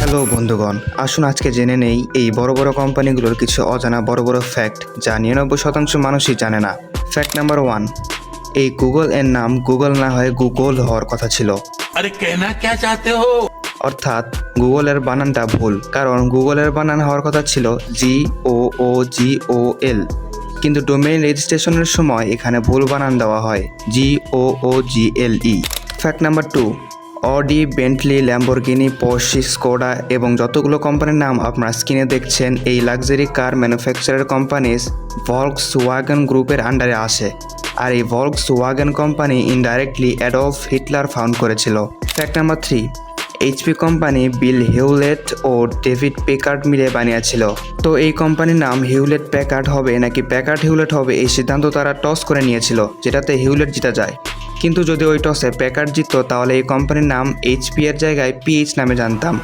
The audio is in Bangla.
হ্যালো বন্ধুগণ, আসুন আজকে জেনে নেই এই বড় বড় কোম্পানিগুলোর কিছু অজানা বড় বড় ফ্যাক্ট যা 99% মানুষই জানে না। ফ্যাক্ট নাম্বার 1, এই গুগল এর নাম গুগল না হয়ে গুগল হওয়ার কথা ছিল। अरे कहना क्या चाहते हो। অর্থাৎ গুগলের বানানটা ভুল, কারণ গুগলের বানান হওয়ার কথা ছিল GOOGOL, কিন্তু ডোমেইন রেজিস্ট্রেশনের সময় এখানে ভুল বানান দেওয়া হয় GOOGLE। Fact number 2, Audi, Bentley, Lamborghini, Porsche, Skoda এবং যতগুলো কোম্পানির নাম আপনারা স্ক্রিনে দেখছেন এই luxury car manufacturer companies Volkswagen গ্রুপের আন্ডারে আসে। আর এই Volkswagen company indirectly Adolf Hitler found করেছিল। Fact number 3, HP company Bill Hewlett ও ডেভিড পেকার্ড মিলে বানিয়েছিল। তো এই কোম্পানির নাম হিউলেট প্যাকার্ড হবে নাকি প্যাকার্ড হিউলেট হবে এই সিদ্ধান্ত তারা টস করে নিয়েছিল, যেটাতে হিউলেট জিতে যায়। কিন্তু যদি ওই টসে প্যাকার্ড জিততো তাহলে এই কোম্পানির নাম এইচপি এর জায়গায় পিএইচ নামে জানতাম।